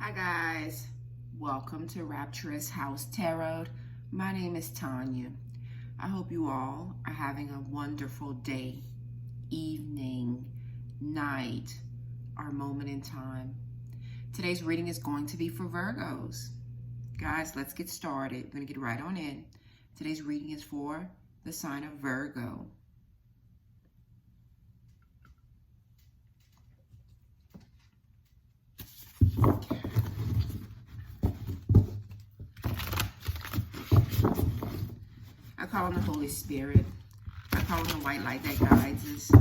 Hi guys, welcome to Rapturous House Tarot. My name is Tonya. I hope you all are having a wonderful day, evening, night, or moment in time. Today's reading is going to be for Virgos. Guys, let's get started. We're going to get right on in. Today's reading is for the sign of Virgo. I call on the Holy Spirit. I call on the white light that guides us,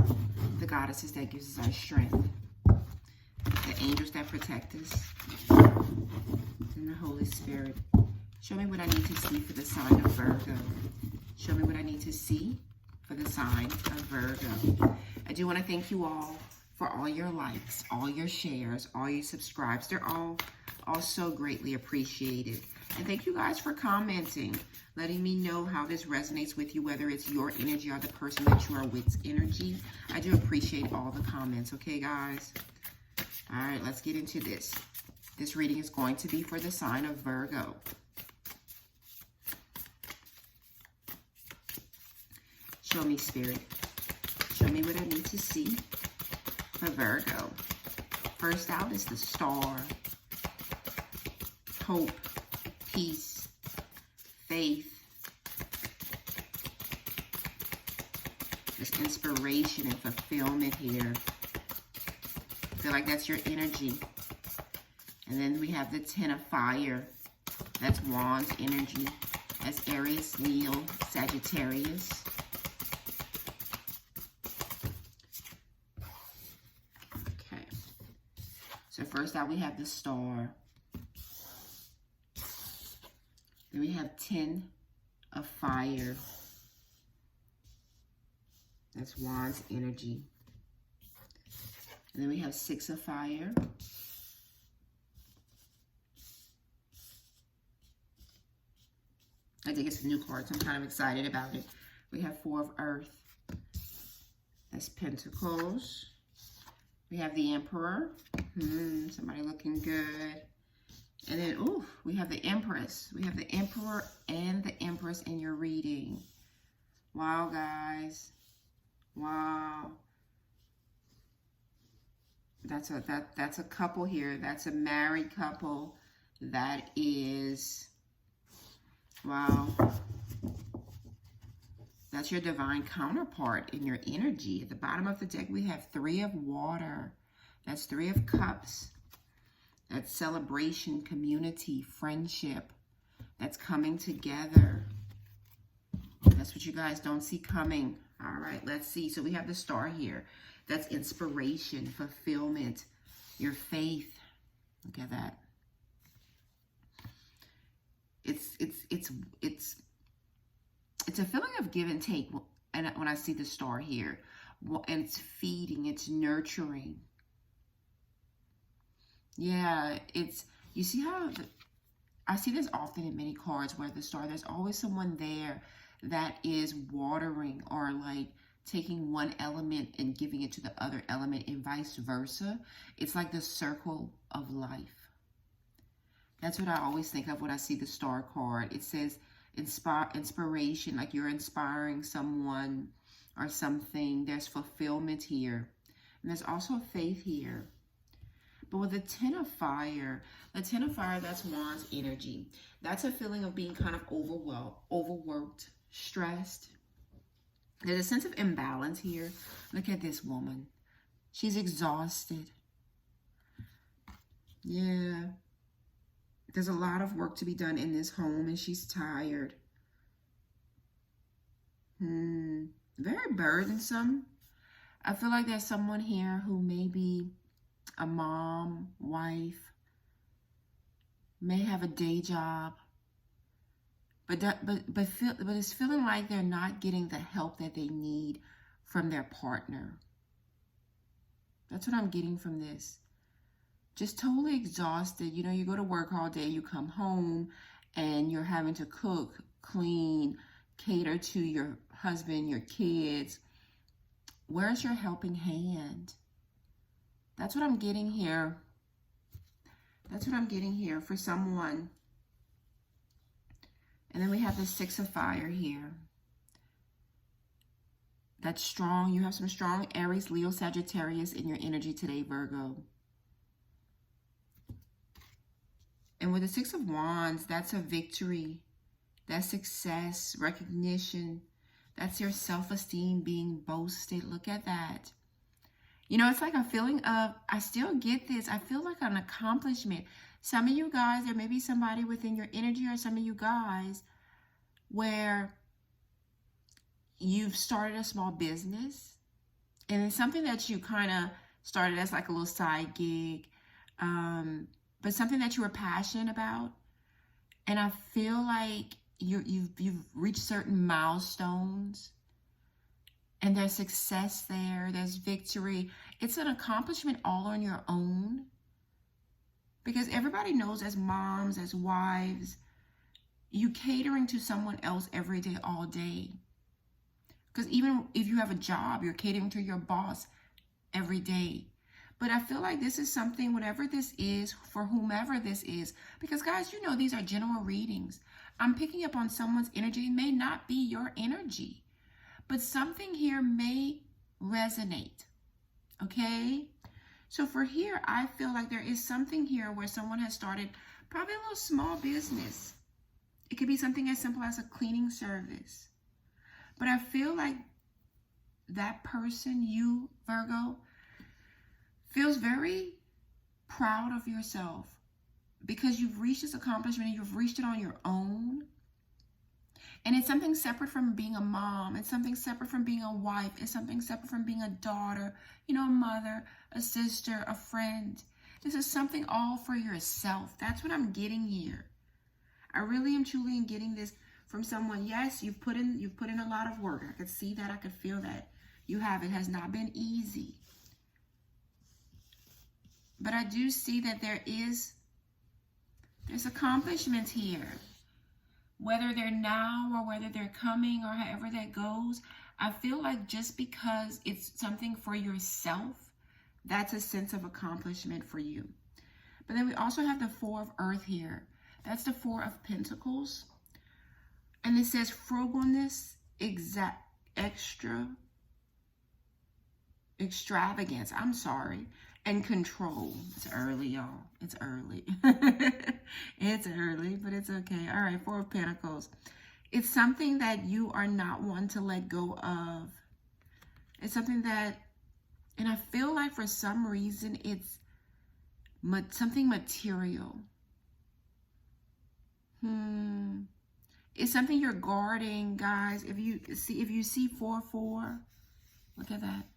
the goddesses that gives us our strength, the angels that protect us, and the Holy Spirit. Show me what I need to see for the sign of Virgo. Show me what I need to see for the sign of Virgo. I do want to thank you all for all your likes, all your shares, all your subscribes. They're all so greatly appreciated. And thank you guys for commenting, letting me know how this resonates with you, whether it's your energy or the person that you are with's energy. I do appreciate all the comments, okay, guys? All right, let's get into this. This reading is going to be for the sign of Virgo. Show me, Spirit. Show me what I need to see for Virgo. First out is the Star. Hope, peace, faith. There's inspiration and fulfillment here. I feel like that's your energy. And then we have the Ten of Fire. That's Wands energy. That's Aries, Leo, Sagittarius. Okay. So first out we have the Star. Then we have 10 of Fire. That's Wands energy. And then we have 6 of Fire. I think it's a new card, so I'm kind of excited about it. We have 4 of Earth. That's Pentacles. We have the Emperor. Somebody looking good. And then, ooh, we have the Empress. We have the Emperor and the Empress in your reading. Wow, guys. Wow. That's a couple here. That's a married couple. That is, wow. That's your divine counterpart in your energy. At the bottom of the deck, we have 3 of Water. That's 3 of Cups. That's celebration, community, friendship. That's coming together. That's what you guys don't see coming. All right, let's see. So we have the Star here. That's inspiration, fulfillment, your faith. Look at that. It's a feeling of give and take. And when I see the Star here, and it's feeding, it's nurturing. Yeah, you see how, I see this often in many cards where the Star, there's always someone there that is watering or like taking one element and giving it to the other element and vice versa. It's like the circle of life. That's what I always think of when I see the Star card. It says inspiration, like you're inspiring someone or something. There's fulfillment here. And there's also faith here. But with the Ten of Fire, that's Wands energy. That's a feeling of being kind of overworked, stressed. There's a sense of imbalance here. Look at this woman. She's exhausted. Yeah. There's a lot of work to be done in this home, and she's tired. Very burdensome. I feel like there's someone here who may be a mom, wife, may have a day job, but it's feeling like they're not getting the help that they need from their partner. That's what I'm getting from this. Just totally exhausted. You know, you go to work all day, you come home, and you're having to cook, clean, cater to your husband, your kids. Where's your helping hand? That's what I'm getting here. That's what I'm getting here for someone. And then we have the Six of Fire here. That's strong. You have some strong Aries, Leo, Sagittarius in your energy today, Virgo. And with the Six of Wands, that's a victory. That's success, recognition. That's your self-esteem being boasted. Look at that. You know, it's like a feeling of, I still get this. I feel like an accomplishment. Some of you guys, there may be somebody within your energy, or some of you guys where you've started a small business, and it's something that you kind of started as like a little side gig, but something that you were passionate about. And I feel like you've reached certain milestones, and there's success there, there's victory. It's an accomplishment all on your own, because everybody knows, as moms, as wives, you catering to someone else every day, all day. Because even if you have a job, you're catering to your boss every day. But I feel like this is something, whatever this is, for whomever this is, because guys, you know, these are general readings. I'm picking up on someone's energy. It may not be your energy, but something here may resonate, okay? So for here, I feel like there is something here where someone has started probably a little small business. It could be something as simple as a cleaning service. But I feel like that person, you, Virgo, feels very proud of yourself because you've reached this accomplishment and you've reached it on your own. And it's something separate from being a mom. It's something separate from being a wife. It's something separate from being a daughter, you know, a mother, a sister, a friend. This is something all for yourself. That's what I'm getting here. I really am truly getting this from someone. Yes, you've put in a lot of work. I could see that. I could feel that. You have. It has not been easy. But I do see that there's accomplishments here. Whether they're now or whether they're coming or however that goes, I feel like just because it's something for yourself, that's a sense of accomplishment for you. But then we also have the Four of Earth here. That's the Four of Pentacles. And it says frugalness, extravagance, and control. It's early, y'all. It's early. It's early, but it's okay. All right, Four of Pentacles. It's something that you are not wanting to let go of. It's something that, and I feel like for some reason it's something material. It's something you're guarding, guys. If you see 4-4, look at that.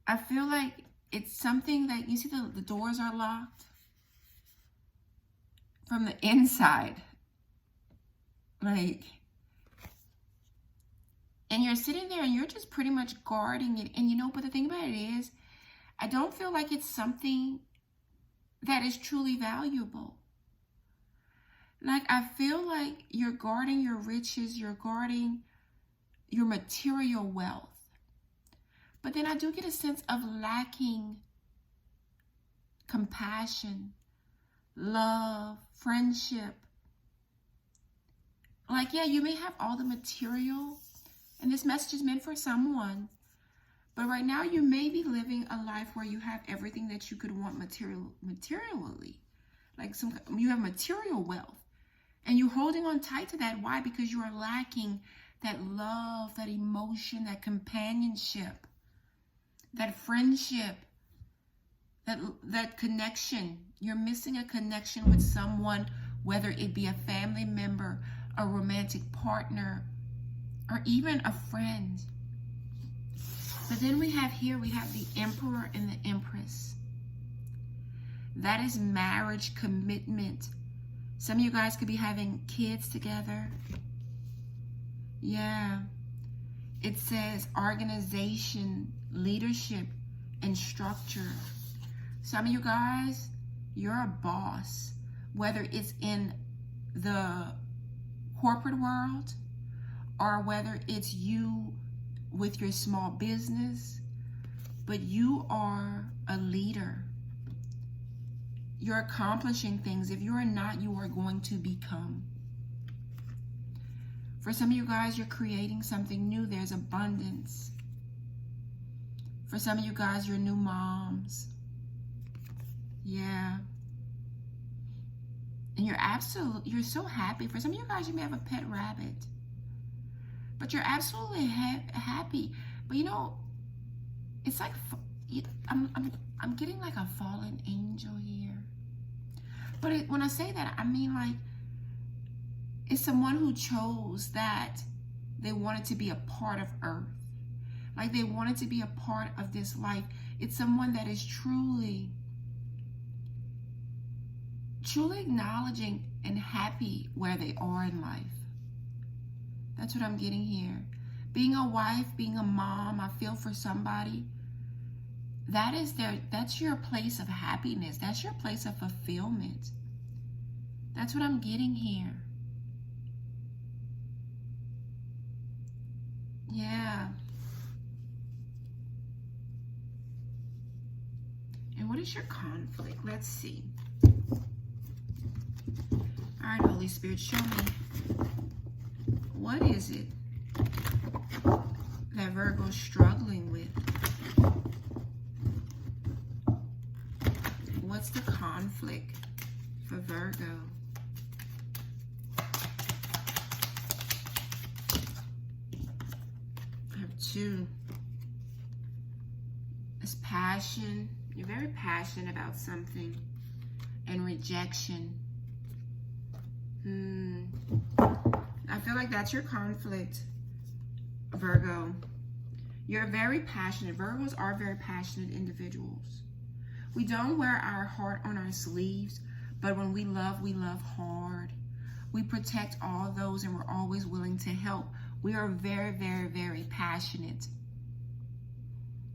I feel like it's something that, you see the doors are locked from the inside. Like, and you're sitting there and you're just pretty much guarding it. And you know, but the thing about it is, I don't feel like it's something that is truly valuable. Like, I feel like you're guarding your riches, you're guarding your material wealth. But then I do get a sense of lacking compassion, love, friendship. Like, yeah, you may have all the material, and this message is meant for someone. But right now you may be living a life where you have everything that you could want materially. Like you have material wealth. And you're holding on tight to that. Why? Because you are lacking that love, that emotion, that companionship, that friendship, that connection. You're missing a connection with someone, whether it be a family member, a romantic partner, or even a friend. But then we have the Emperor and the Empress. That is marriage, commitment. Some of you guys could be having kids together. Yeah. It says organization, leadership, and structure. Some of you guys, you're a boss. Whether it's in the corporate world or whether it's you with your small business, but you are a leader. You're accomplishing things. If you are not, you are going to become. For some of you guys, you're creating something new. There's abundance. For some of you guys, you're new moms. Yeah. And you're so happy. For some of you guys, you may have a pet rabbit. But you're absolutely happy. But you know, it's like, I'm getting like a fallen angel here. But when I say that, I mean like, it's someone who chose that they wanted to be a part of Earth. Like they wanted to be a part of this life. It's someone that is truly acknowledging and happy where they are in life. That's what I'm getting here. Being a wife, being a mom, I feel for somebody. That's your place of happiness. That's your place of fulfillment. That's what I'm getting here. Yeah. And what is your conflict? Let's see. All right, Holy Spirit, show me. What is it that Virgo's struggling with? What's the conflict for Virgo? I have 2. It's passion. You're very passionate about something. And rejection. I feel like that's your conflict, Virgo. You're very passionate. Virgos are very passionate individuals. We don't wear our heart on our sleeves, but when we love hard. We protect all those and we're always willing to help. We are very, very, very passionate.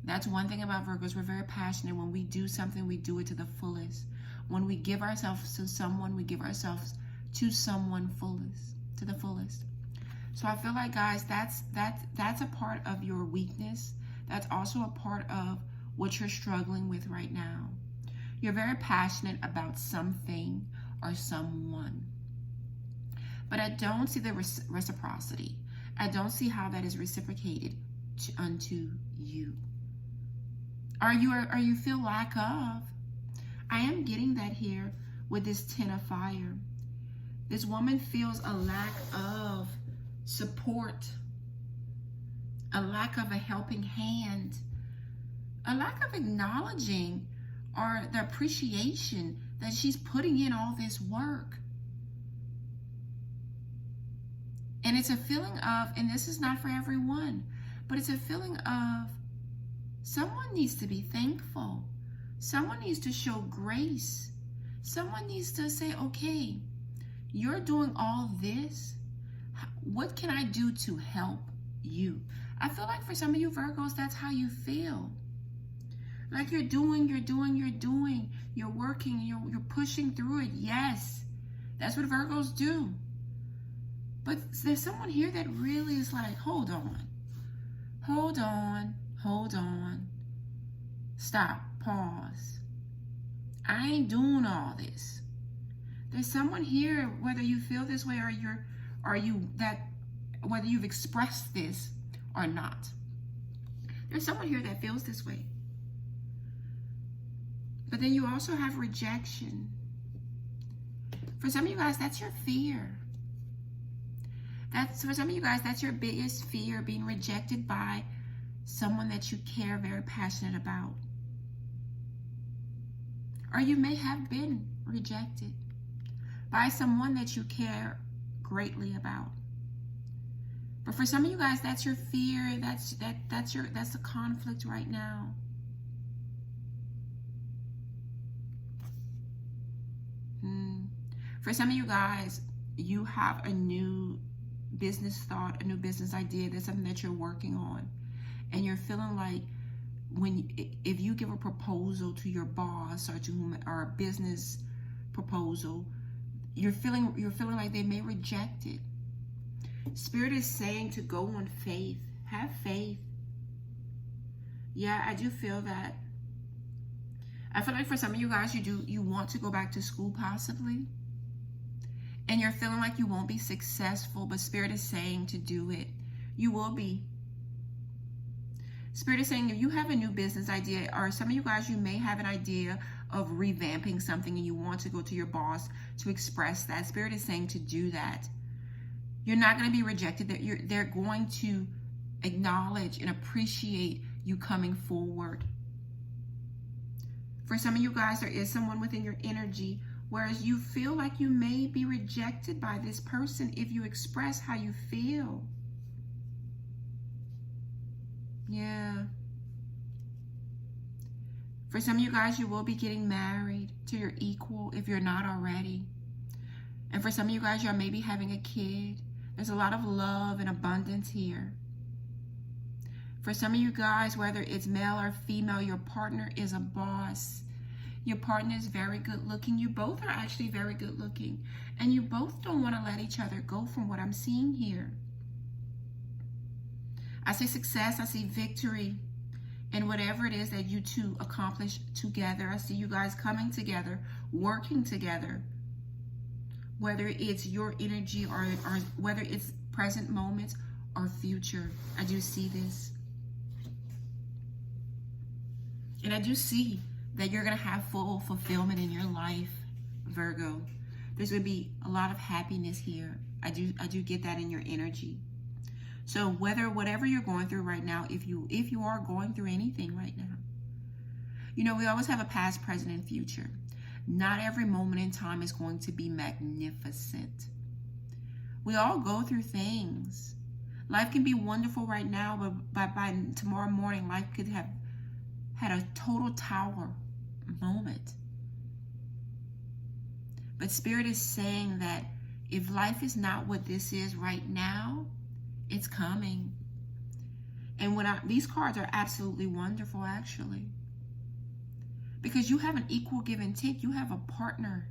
That's one thing about Virgos. We're very passionate. When we do something, we do it to the fullest. When we give ourselves to someone, we give ourselves to someone to the fullest. So I feel like, guys, that's a part of your weakness. That's also a part of what you're struggling with right now. You're very passionate about something or someone. But I don't see the reciprocity. I don't see how that is reciprocated unto you. Are you feel lack of? I am getting that here with this 10 of fire. This woman feels a lack of support, a lack of a helping hand, a lack of acknowledging or the appreciation that she's putting in all this work. And it's a feeling of, and this is not for everyone, but it's a feeling of someone needs to be thankful. Someone needs to show grace. Someone needs to say, okay, you're doing all this. What can I do to help you? I feel like for some of you Virgos, that's how you feel. Like you're doing. You're working, you're pushing through it. Yes, that's what Virgos do. But there's someone here that really is like, hold on. Stop, pause. I ain't doing all this. There's someone here, whether you feel this way whether you've expressed this or not. There's someone here that feels this way. But then you also have rejection. For some of you guys, that's your fear. For some of you guys, that's your biggest fear, being rejected by someone that you care very passionate about. Or you may have been rejected by someone that you care greatly about. But for some of you guys, that's your fear. That's the conflict right now. For some of you guys, you have a new business thought, a new business idea. That's something that you're working on, and you're feeling like if you give a proposal to your boss or a business proposal, you're feeling like they may reject it. Spirit is saying to go on faith. Have faith. Yeah, I do feel that. I feel like for some of you guys, you want to go back to school possibly. And you're feeling like you won't be successful, but Spirit is saying to do it. You will be. Spirit is saying if you have a new business idea, or some of you guys, you may have an idea of revamping something and you want to go to your boss to express that. Spirit is saying to do that. You're not going to be rejected. They're going to acknowledge and appreciate you coming forward. For some of you guys, there is someone within your energy, whereas you feel like you may be rejected by this person if you express how you feel. Yeah. For some of you guys, you will be getting married to your equal if you're not already. And for some of you guys, you're maybe having a kid. There's a lot of love and abundance here. For some of you guys, whether it's male or female, your partner is a boss. Your partner is very good looking. You both are actually very good looking. And you both don't want to let each other go from what I'm seeing here. I see success. I see victory in whatever it is that you two accomplish together. I see you guys coming together, working together. Whether it's your energy or whether it's present moments or future. I do see this. And I do see that you're going to have full fulfillment in your life, Virgo. There's going to be a lot of happiness here. I do get that in your energy. So whatever you're going through right now, if you are going through anything right now, you know, we always have a past, present, and future. Not every moment in time is going to be magnificent. We all go through things. Life can be wonderful right now, but by tomorrow morning, life could have had a total tower moment. But Spirit is saying that if life is not what this is right now, it's coming. And these cards are absolutely wonderful, actually. Because you have an equal give and take. You have a partner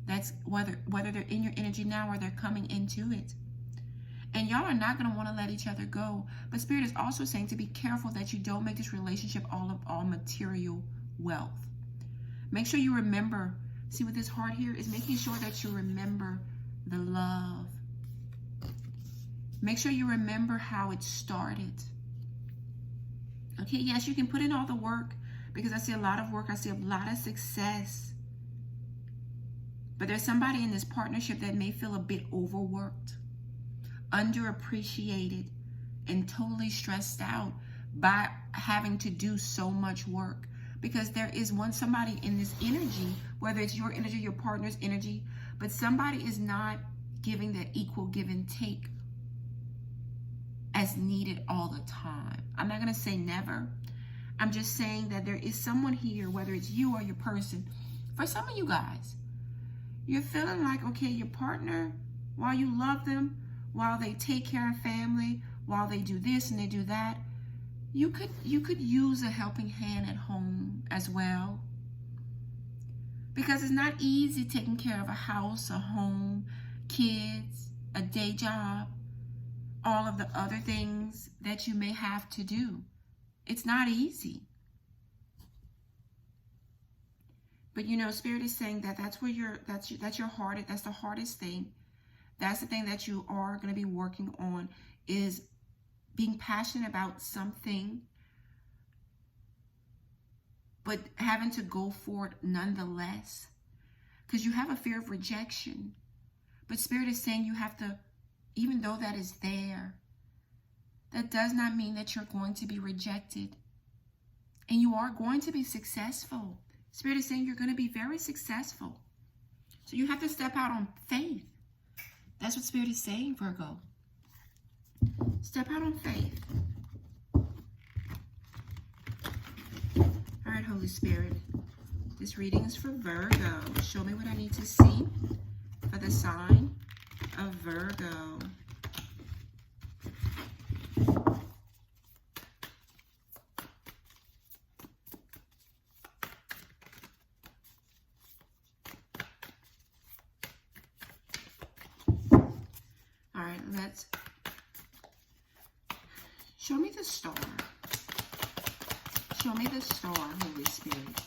that's whether they're in your energy now or they're coming into it. And y'all are not going to want to let each other go. But Spirit is also saying to be careful that you don't make this relationship all material wealth. Make sure you remember. See what this heart here is making sure that you remember the love. Make sure you remember how it started. Okay, yes, you can put in all the work because I see a lot of work. I see a lot of success. But there's somebody in this partnership that may feel a bit overworked, underappreciated, and totally stressed out by having to do so much work. Because there is somebody in this energy, whether it's your energy, your partner's energy, but somebody is not giving that equal give and take as needed all the time. I'm not going to say never. I'm just saying that there is someone here, whether it's you or your person. For some of you guys, you're feeling like, okay, your partner, while you love them, while they take care of family, while they do this and they do that, you could use a helping hand at home as well. Because it's not easy taking care of a house, a home, kids, a day job, all of the other things that you may have to do. It's not easy. But you know, Spirit is saying that that's your heart. That's the hardest thing. That's the thing that you are going to be working on, is being passionate about something, but having to go for it nonetheless. Because you have a fear of rejection. But Spirit is saying you have to, even though that is there, that does not mean that you're going to be rejected. And you are going to be successful. Spirit is saying you're going to be very successful. So you have to step out on faith. That's what Spirit is saying, Virgo. Step out on faith. All right, Holy Spirit. This reading is for Virgo. Show me what I need to see for the sign of Virgo. All right, let's show me the star. Show me the star, Holy Spirit.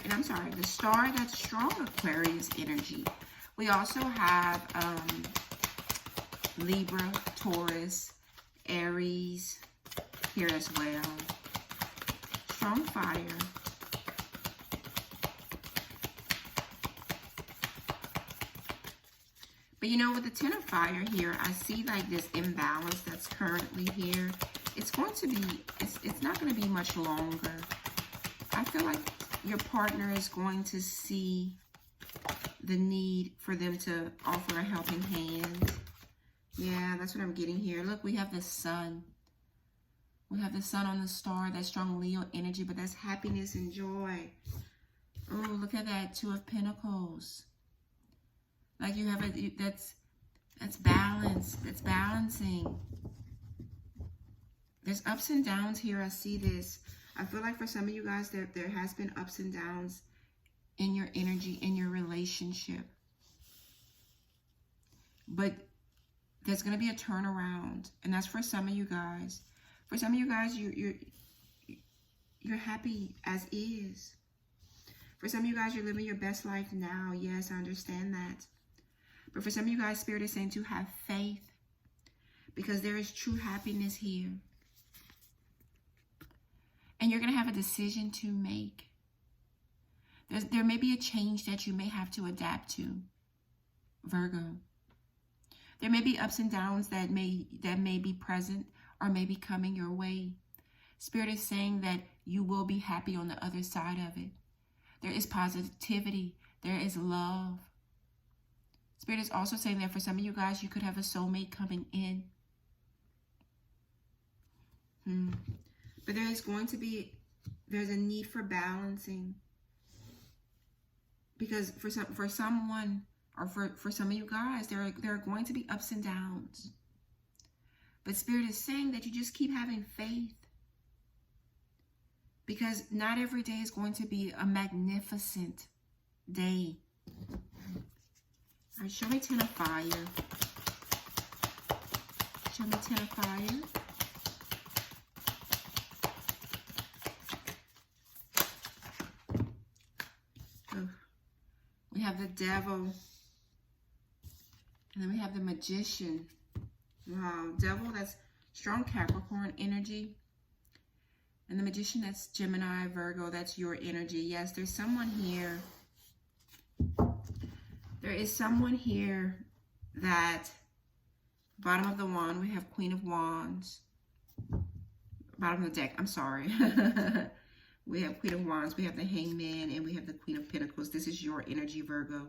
and I'm sorry, the star, that's strong Aquarius energy. We also have Libra, Taurus, Aries here as well. Strong fire. But you know, with the Ten of Fire here, I see like this imbalance that's currently here. It's going to be, it's not going to be much longer. I feel like your partner is going to see the need for them to offer a helping hand. Yeah, that's what I'm getting here. Look, we have the sun. We have the sun on the star, that strong Leo energy, but that's happiness and joy. Oh, look at that, Two of Pentacles. Like you have a, that's balance, that's balancing. There's ups and downs here, I see this. I feel like for some of you guys, there has been ups and downs in your energy, in your relationship. But there's going to be a turnaround, and that's for some of you guys. For some of you guys, you're happy as is. For some of you guys, you're living your best life now. Yes, I understand that. But for some of you guys, Spirit is saying to have faith, because there is true happiness here. And you're going to have a decision to make. There may be a change that you may have to adapt to, Virgo. There may be ups and downs that may be present or may be coming your way. Spirit is saying that you will be happy on the other side of it. There is positivity. There is love. Spirit is also saying that for some of you guys, you could have a soulmate coming in. But there is going to be, there's a need for balancing. Because for someone, or for some of you guys, there are going to be ups and downs. But Spirit is saying that you just keep having faith. Because not every day is going to be a magnificent day. All right, show me Ten of Fire. Show me Ten of Fire. We have the Devil. And then we have the Magician. Wow, Devil, that's strong Capricorn energy. And the Magician, that's Gemini, Virgo, that's your energy. Yes, there's someone here. There is someone here that, bottom of the wand, we have Queen of Wands. Bottom of the deck, I'm sorry. We have Queen of Wands, we have the Hangman, and we have the Queen of Pentacles. This is your energy, Virgo.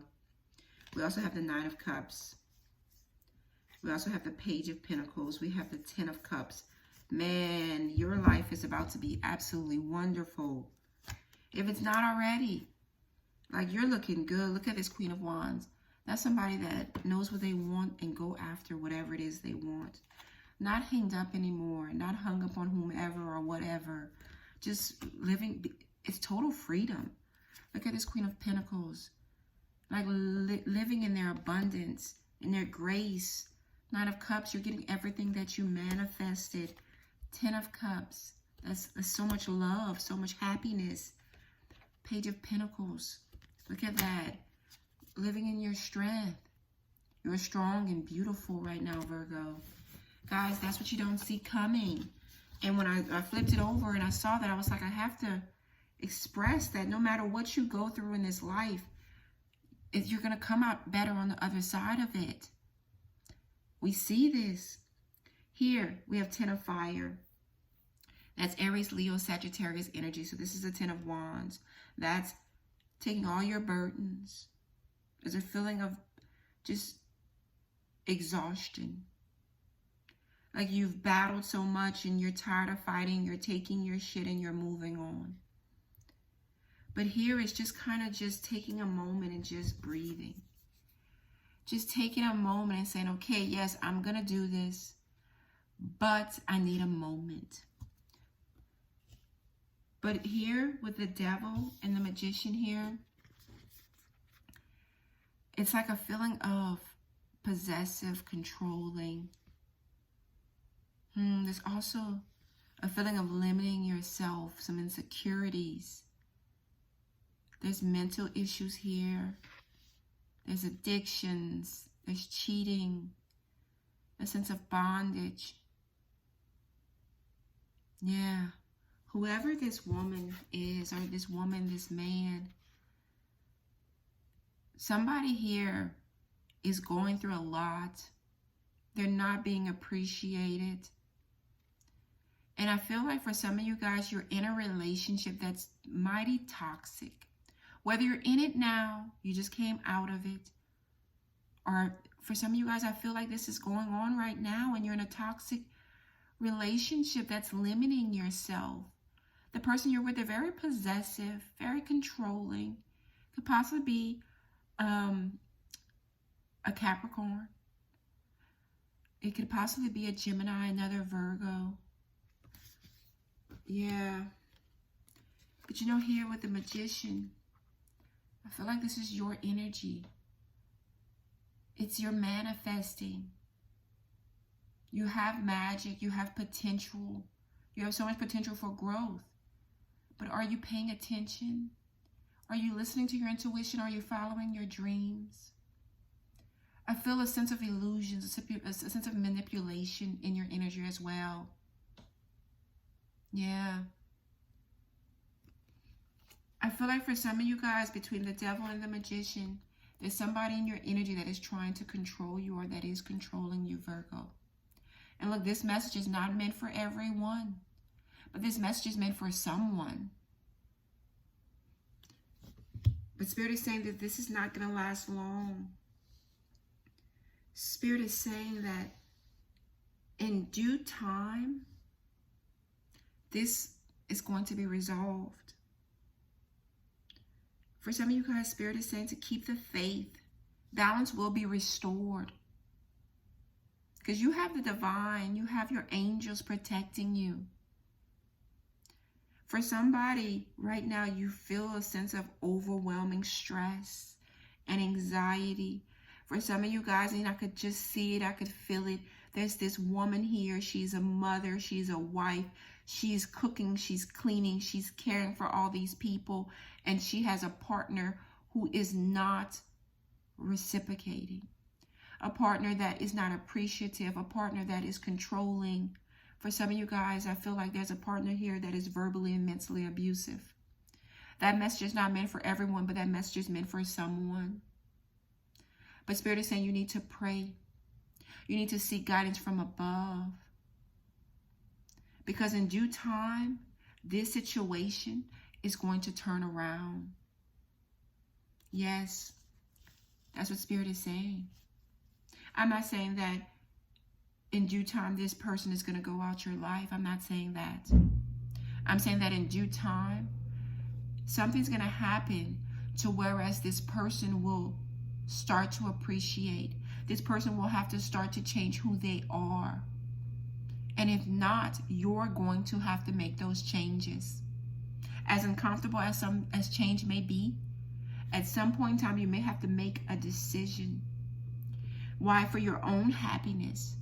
We also have the Nine of Cups. We also have the Page of Pentacles. We have the Ten of Cups. Man, your life is about to be absolutely wonderful. If it's not already, like, you're looking good. Look at this Queen of Wands. That's somebody that knows what they want and go after whatever it is they want. Not hanged up anymore. Not hung up on whomever or whatever. Just living, it's total freedom. Look at this Queen of Pentacles. Like living in their abundance, in their grace. Nine of Cups, you're getting everything that you manifested. Ten of Cups, that's so much love, so much happiness. Page of Pentacles, look at that. Living in your strength. You're strong and beautiful right now, Virgo. Guys, that's what you don't see coming. And when I flipped it over and I saw that, I was like, I have to express that no matter what you go through in this life, you're going to come out better on the other side of it. We see this. Here, we have Ten of Fire. That's Aries, Leo, Sagittarius energy. So this is a Ten of Wands. That's taking all your burdens. There's a feeling of just exhaustion. Like you've battled so much and you're tired of fighting. You're taking your shit and you're moving on. But here it's just kind of just taking a moment and just breathing. Just taking a moment and saying, okay, yes, I'm going to do this, but I need a moment. But here with the Devil and the Magician here, it's like a feeling of possessive, controlling. There's also a feeling of limiting yourself, some insecurities There's mental issues here. There's addictions. There's cheating. A sense of bondage. Yeah. Whoever this woman is, or this woman, this man, somebody here is going through a lot. They're not being appreciated. And I feel like for some of you guys, you're in a relationship that's mighty toxic. Whether you're in it now, you just came out of it, or for some of you guys, I feel like this is going on right now and you're in a toxic relationship that's limiting yourself. The person you're with, they're very possessive, very controlling. Could possibly be a Capricorn. It could possibly be a Gemini, another Virgo. Yeah. But you know, here with the Magician, I feel like this is your energy. It's your manifesting. You have magic. You have potential. You have so much potential for growth. But are you paying attention? Are you listening to your intuition? Are you following your dreams? I feel a sense of illusions, a sense of manipulation in your energy as well. Yeah. I feel like for some of you guys, between the Devil and the Magician, there's somebody in your energy that is trying to control you, or that is controlling you, Virgo. And look, this message is not meant for everyone, but this message is meant for someone. But Spirit is saying that this is not going to last long. Spirit is saying that in due time, this is going to be resolved. For some of you guys, Spirit is saying to keep the faith. Balance will be restored. Because you have the divine, you have your angels protecting you. For somebody right now, you feel a sense of overwhelming stress and anxiety. For some of you guys, and I could just see it, I could feel it. There's this woman here. She's a mother, she's a wife. She's cooking, she's cleaning, she's caring for all these people. And she has a partner who is not reciprocating. A partner that is not appreciative, a partner that is controlling. For some of you guys, I feel like there's a partner here that is verbally and mentally abusive. That message is not meant for everyone, but that message is meant for someone. But Spirit is saying you need to pray. You need to seek guidance from above. Because in due time, this situation is going to turn around. Yes, that's what Spirit is saying. I'm not saying that in due time this person is going to go out your life. I'm not saying that. I'm saying that in due time, something's going to happen to whereas this person will start to appreciate. This person will have to start to change who they are. And if not, you're going to have to make those changes. As uncomfortable as change may be, at some point in time, you may have to make a decision. Why? For your own happiness.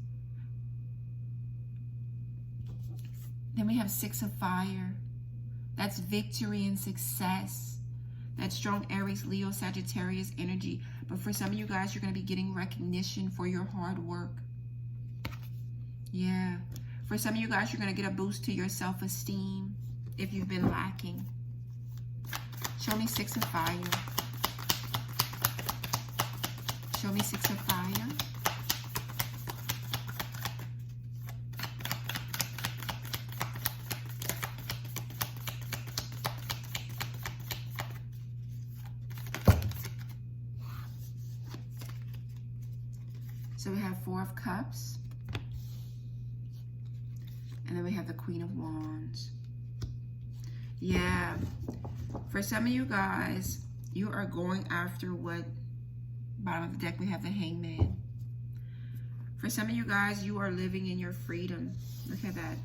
Then we have Six of Fire. That's victory and success. That's strong Aries, Leo, Sagittarius energy. But for some of you guys, you're going to be getting recognition for your hard work. Yeah. For some of you guys, you're going to get a boost to your self-esteem if you've been lacking. Show me Six of Fire. Show me Six of Fire. So we have Four of Cups. And then we have the Queen of Wands. Yeah. For some of you guys, you are going after what, bottom of the deck, we have the Hangman. For some of you guys, you are living in your freedom. Look at that.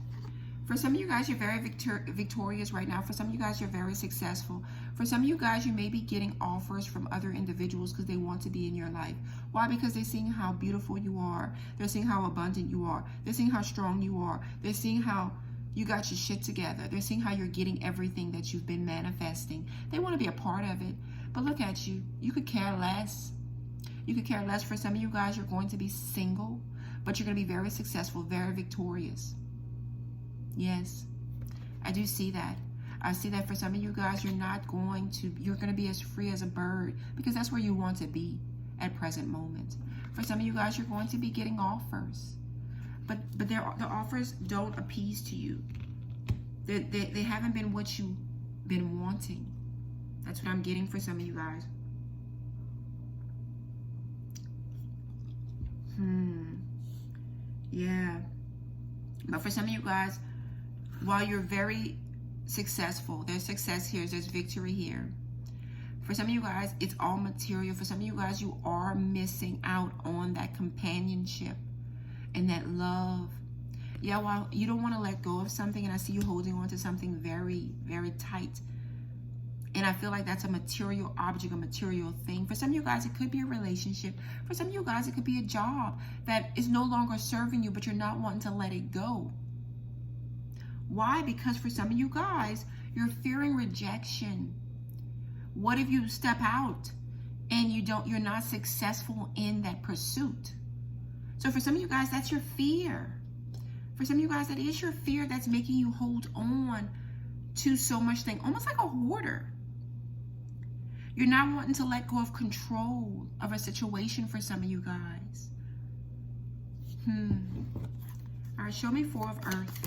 For some of you guys, you're very victorious right now. For some of you guys, you're very successful. For some of you guys, you may be getting offers from other individuals because they want to be in your life. Why? Because they're seeing how beautiful you are. They're seeing how abundant you are. They're seeing how strong you are. They're seeing how You got your shit together. They're seeing how you're getting everything that you've been manifesting. They want to be a part of it. But look at you. You could care less. You could care less. For some of you guys, you're going to be single, but you're going to be very successful, very victorious. Yes, I do see that. I see that for some of you guys, you're going to be as free as a bird, because that's where you want to be at present moment. For some of you guys, you're going to be getting offers. But the offers don't appease to you. They haven't been what you've been wanting. That's what I'm getting for some of you guys. Yeah. But for some of you guys, while you're very successful, there's success here, there's victory here. For some of you guys, it's all material. For some of you guys, you are missing out on that companionship and that love. Yeah, while you don't want to let go of something, and I see you holding on to something very, very tight. And I feel like that's a material object, a material thing. For some of you guys, it could be a relationship. For some of you guys, it could be a job that is no longer serving you, but you're not wanting to let it go. Why? Because for some of you guys, you're fearing rejection. What if you step out and you're not successful in that pursuit? So for some of you guys, that's your fear. For some of you guys, that is your fear that's making you hold on to so much thing, almost like a hoarder. You're not wanting to let go of control of a situation for some of you guys. All right, show me 4 of Earth.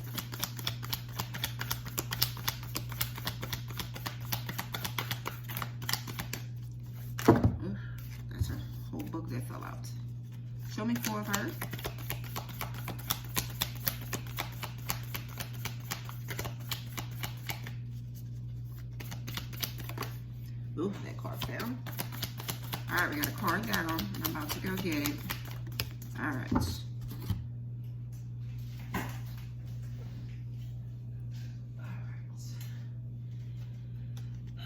That's a whole book that fell out. Show me 4 of Earth. Ooh, that card fell. All right, we got a card down. I'm about to go get it. All right.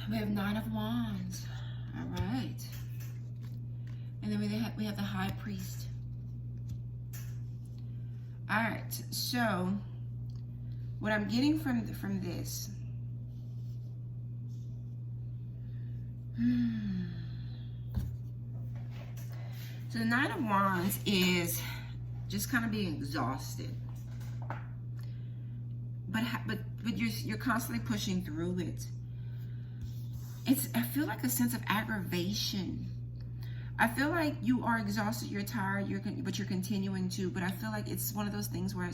We have 9 of Wands. All right. And then we have the High Priest. All right. So what I'm getting from this. So the 9 of Wands is just kind of being exhausted, but you're constantly pushing through it. I feel like a sense of aggravation. I feel like you are exhausted, you're tired, but you're continuing to. But I feel like it's one of those things where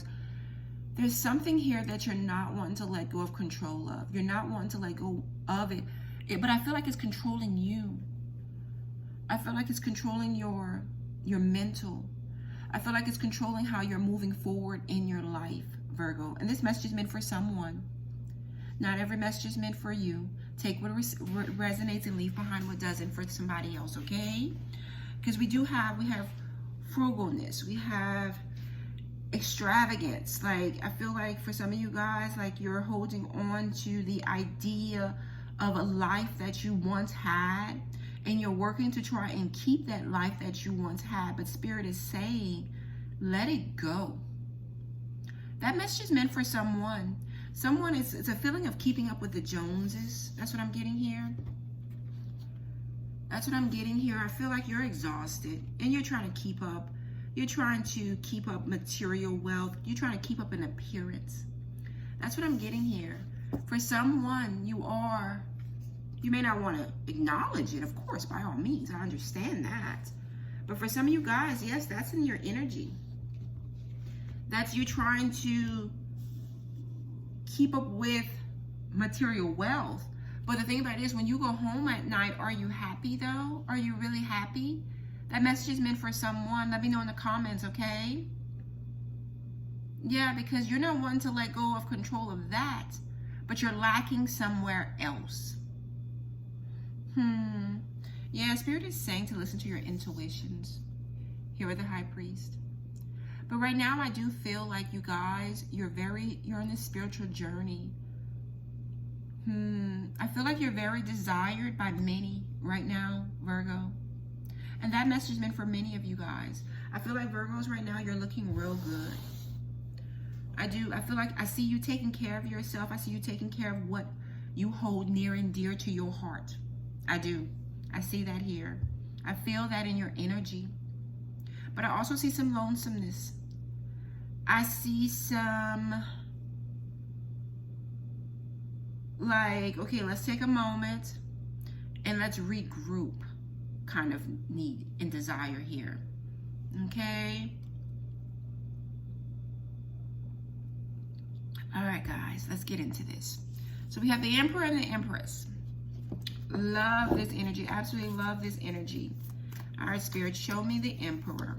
there's something here that you're not wanting to let go of control of. You're not wanting to let go of it. But I feel like it's controlling you. I feel like it's controlling your mental. I feel like it's controlling how you're moving forward in your life, Virgo. And this message is meant for someone. Not every message is meant for you. Take what resonates and leave behind what doesn't for somebody else, okay? Because we have frugalness. We have extravagance. Like, I feel like for some of you guys, like you're holding on to the idea of a life that you once had, and you're working to try and keep that life that you once had, but Spirit is saying, let it go. That message is meant for someone. It's a feeling of keeping up with the Joneses. That's what I'm getting here. That's what I'm getting here. I feel like you're exhausted, and you're trying to keep up. You're trying to keep up material wealth. You're trying to keep up an appearance. That's what I'm getting here. For someone, you may not want to acknowledge it, of course, by all means. I understand that. But for some of you guys, yes, that's in your energy. That's you trying to keep up with material wealth. But the thing about it is, when you go home at night, are you happy though? Are you really happy? That message is meant for someone. Let me know in the comments, okay? Yeah, because you're not wanting to let go of control of that, but you're lacking somewhere else. Yeah, Spirit is saying to listen to your intuitions. Here with the High Priest. But right now, I do feel like you guys, you're in this spiritual journey. I feel like you're very desired by many right now, Virgo. And that message is meant for many of you guys. I feel like Virgos right now, you're looking real good. I do. I feel like I see you taking care of yourself. I see you taking care of what you hold near and dear to your heart. I do. I see that here. I feel that in your energy. But I also see some lonesomeness. I see some, like, okay, let's take a moment and let's regroup kind of need and desire here. Okay? All right, guys, let's get into this. So we have the Emperor and the Empress. Love this energy. Absolutely love this energy. All right, Spirit, show me the Emperor.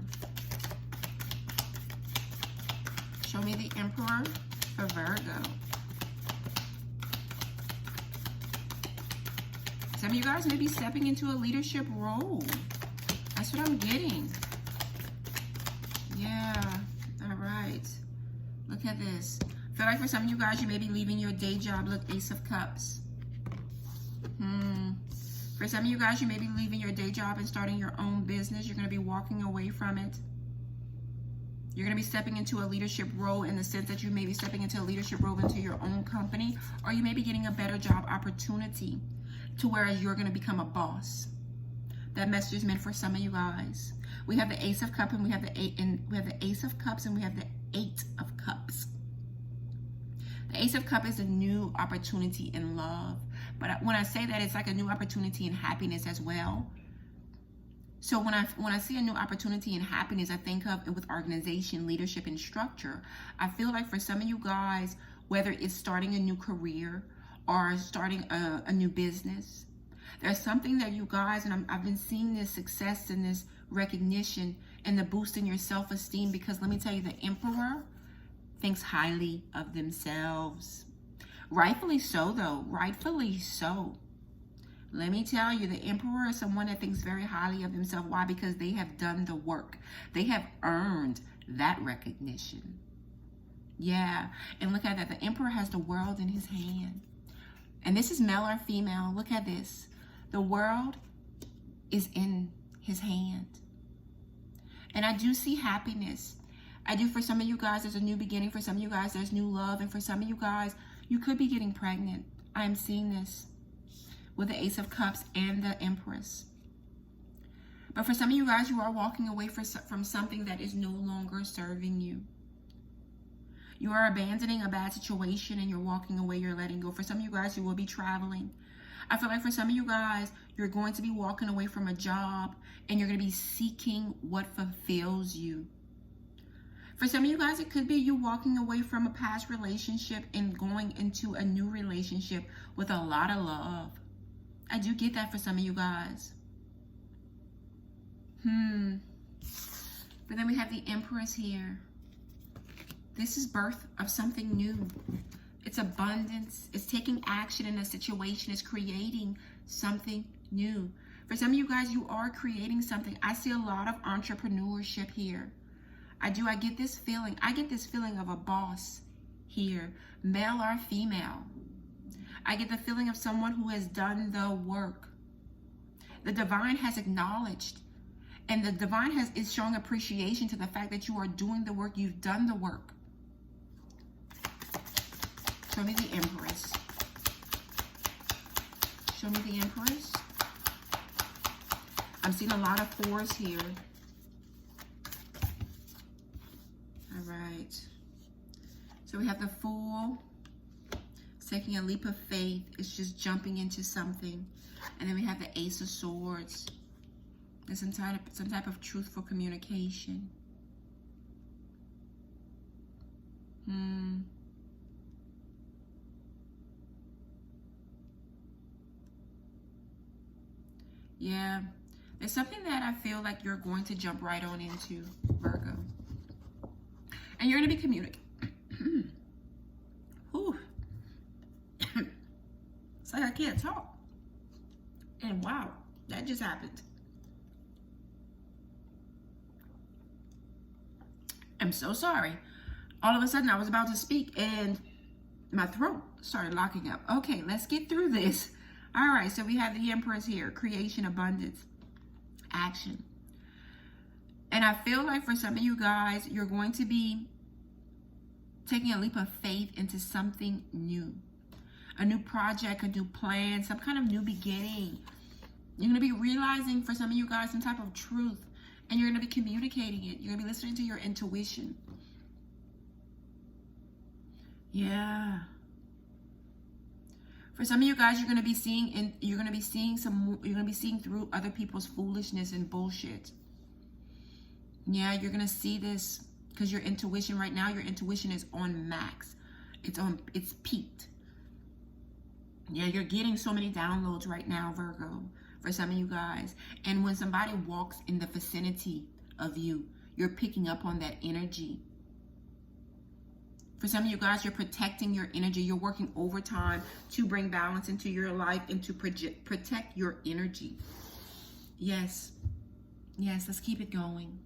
Show me the Emperor for Virgo. Some of you guys may be stepping into a leadership role. That's what I'm getting. Yeah. All right. Look at this. I feel like for some of you guys, you may be leaving your day job. Look, Ace of Cups. For some of you guys, you may be leaving your day job and starting your own business. You're going to be walking away from it. You're going to be stepping into a leadership role in the sense that you may be stepping into a leadership role into your own company, or you may be getting a better job opportunity to whereas you're going to become a boss. That message is meant for some of you guys. We have the Ace of Cups and we have the Ace of Cups and we have the Eight of Cups. The Ace of Cups is a new opportunity in love. But when I say that, it's like a new opportunity in happiness as well. So when I see a new opportunity in happiness, I think of it with organization, leadership, and structure. I feel like for some of you guys, whether it's starting a new career or starting a new business, there's something that you guys, and I've been seeing this success and this recognition and the boost in your self-esteem, because let me tell you, the Emperor thinks highly of themselves. Rightfully so, though. Rightfully so. Let me tell you, the Emperor is someone that thinks very highly of themselves. Why? Because they have done the work. They have earned that recognition. Yeah. And look at that. The Emperor has the world in his hand. And this is male or female. Look at this. The world is in his hand. And I do see happiness. I do. For some of you guys, there's a new beginning. For some of you guys, there's new love. And for some of you guys, you could be getting pregnant. I'm seeing this with the Ace of Cups and the Empress. But for some of you guys, you are walking away from something that is no longer serving you. You are abandoning a bad situation and you're walking away, you're letting go. For some of you guys, you will be traveling. I feel like for some of you guys, you're going to be walking away from a job and you're going to be seeking what fulfills you. For some of you guys, it could be you walking away from a past relationship and going into a new relationship with a lot of love. I do get that for some of you guys. But then we have the Empress here. This is birth of something new. It's abundance. It's taking action in a situation. It's creating something new. For some of you guys, you are creating something. I see a lot of entrepreneurship here. I get this feeling. I get this feeling of a boss here, male or female. I get the feeling of someone who has done the work. The divine has acknowledged, and the divine is showing appreciation to the fact that you are doing the work. You've done the work. Show me the Empress. Show me the Empress. I'm seeing a lot of fours here. All right. So we have the Fool. It's taking a leap of faith. It's just jumping into something. And then we have the Ace of Swords. There's some type of truthful communication. Yeah. There's something that I feel like you're going to jump right on into, Virgo. And you're going to be communicating. It's like I can't talk. And wow, that just happened. I'm so sorry. All of a sudden I was about to speak and my throat started locking up. Okay, let's get through this. All right, so we have the Empress here. Creation, abundance, action. And I feel like for some of you guys, you're going to be taking a leap of faith into something new. A new project, a new plan, some kind of new beginning. You're going to be realizing, for some of you guys, some type of truth. And you're going to be communicating it. You're going to be listening to your intuition. Yeah. For some of you guys, you're going to be seeing through other people's foolishness and bullshit. Yeah, you're going to see this because your intuition right now, your intuition is on max. It's peaked. Yeah, you're getting so many downloads right now, Virgo, for some of you guys. And when somebody walks in the vicinity of you, you're picking up on that energy. For some of you guys, you're protecting your energy. You're working overtime to bring balance into your life and to protect your energy. Yes. Yes, let's keep it going.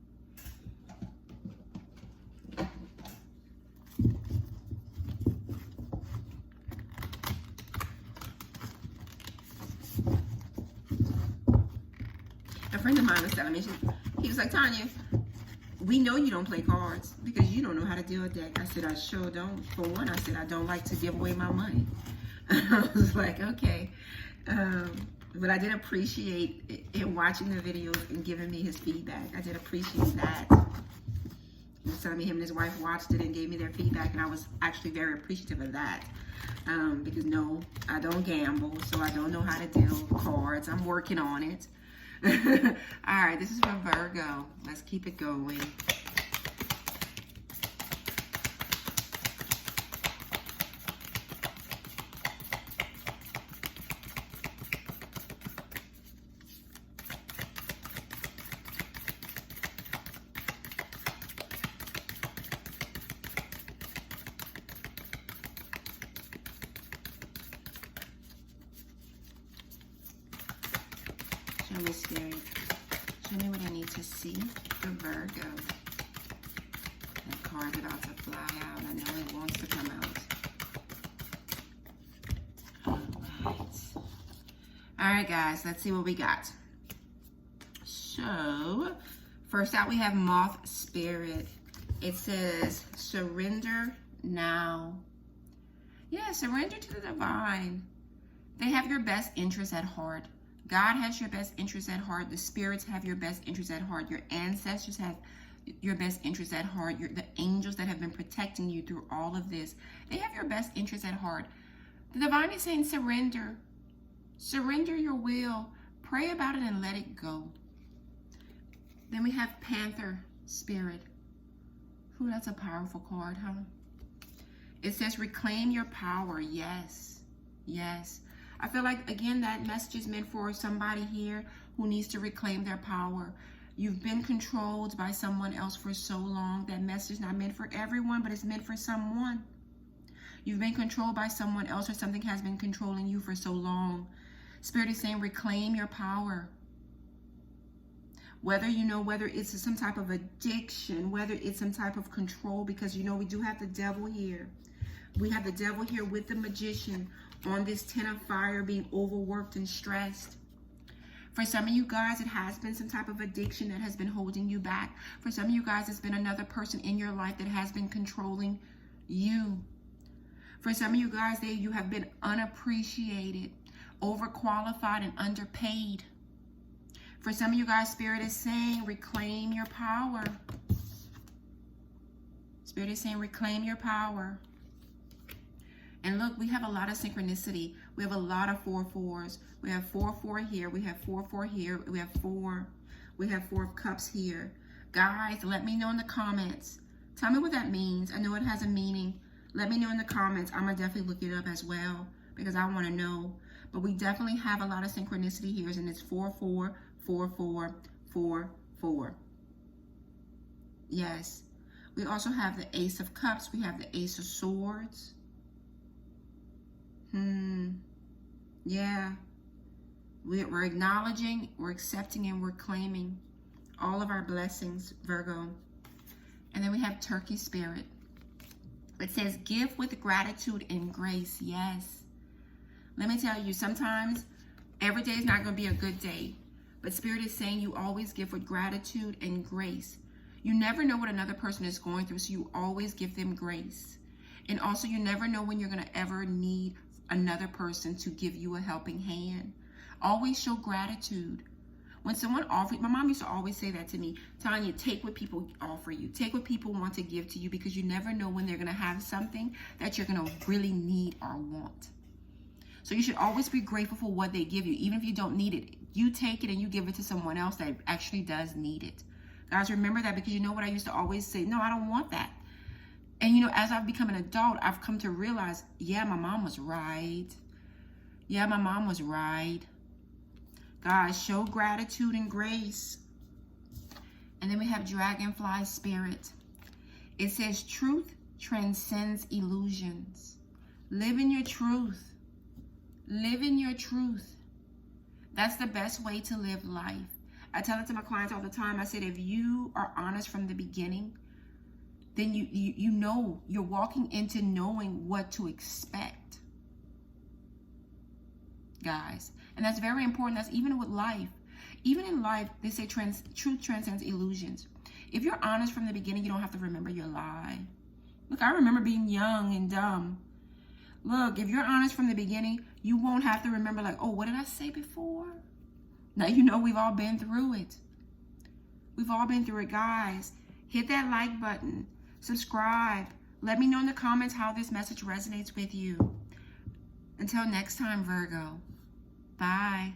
A friend of mine was telling me, he was like, Tonya, we know you don't play cards because you don't know how to deal a deck. I said, I sure don't. For one, I said, I don't like to give away my money. I was like, okay. But I did appreciate him watching the videos and giving me his feedback. I did appreciate that. He was telling me him and his wife watched it and gave me their feedback, and I was actually very appreciative of that. Because no, I don't gamble, so I don't know how to deal cards. I'm working on it. All right, this is for Virgo. Let's keep it going. Show me, Spirit. Show me what I need to see for Virgo. That card's about to fly out. I know it wants to come out. All right, guys. Let's see what we got. So, first out we have Moth Spirit. It says, surrender now. Yeah, surrender to the divine. They have your best interests at heart. God has your best interests at heart. The spirits have your best interests at heart. Your ancestors have your best interests at heart. The angels that have been protecting you through all of this, they have your best interests at heart. The divine is saying surrender. Surrender your will. Pray about it and let it go. Then we have Panther Spirit. Ooh, that's a powerful card, huh? It says reclaim your power. Yes. Yes. I feel like, again, that message is meant for somebody here who needs to reclaim their power. You've been controlled by someone else for so long. That message is not meant for everyone, but it's meant for someone. You've been controlled by someone else, or something has been controlling you for so long. Spirit is saying reclaim your power. Whether it's some type of addiction, whether it's some type of control, because we do have the devil here. We have the devil here with the magician on this 10 of fire, being overworked and stressed. For some of you guys, it has been some type of addiction that has been holding you back. For some of you guys, it's been another person in your life that has been controlling you. For some of you guys, you have been unappreciated, overqualified, and underpaid. For some of you guys, Spirit is saying reclaim your power. Spirit is saying reclaim your power. And look, we have a lot of synchronicity. We have a lot of 4-4s. We have 4-4 here. We have 4-4 here. We have 4. We have 4 of Cups here. Guys, let me know in the comments. Tell me what that means. I know it has a meaning. Let me know in the comments. I'm going to definitely look it up as well because I want to know. But we definitely have a lot of synchronicity here. And it's 4-4, 4-4, 4-4. Yes. We also have the Ace of Cups. We have the Ace of Swords. Yeah. We're acknowledging, we're accepting, and we're claiming all of our blessings, Virgo. And then we have Turkey Spirit. It says, give with gratitude and grace. Yes. Let me tell you, sometimes every day is not going to be a good day. But Spirit is saying you always give with gratitude and grace. You never know what another person is going through, so you always give them grace. And also, you never know when you're going to ever need another person to give you a helping hand. Always show gratitude. When someone offers, my mom used to always say that to me, Tonya, take what people offer you. Take what people want to give to you, because you never know when they're going to have something that you're going to really need or want. So you should always be grateful for what they give you, even if you don't need it. You take it and you give it to someone else that actually does need it. Guys, remember that, because you know what I used to always say? No, I don't want that. And you know, as I've become an adult, I've come to realize, yeah, my mom was right. Yeah, my mom was right. Guys, show gratitude and grace. And then we have Dragonfly Spirit. It says, truth transcends illusions. Live in your truth. Live in your truth. That's the best way to live life. I tell it to my clients all the time. I said, if you are honest from the beginning, then you know, you're walking into knowing what to expect. Guys, and that's very important. That's even with life. Even in life, they say truth transcends illusions. If you're honest from the beginning, you don't have to remember your lie. Look, I remember being young and dumb. Look, if you're honest from the beginning, you won't have to remember like, oh, what did I say before? Now, you know, we've all been through it. We've all been through it, guys. Hit that like button. Subscribe. Let me know in the comments how this message resonates with you. Until next time, Virgo. Bye.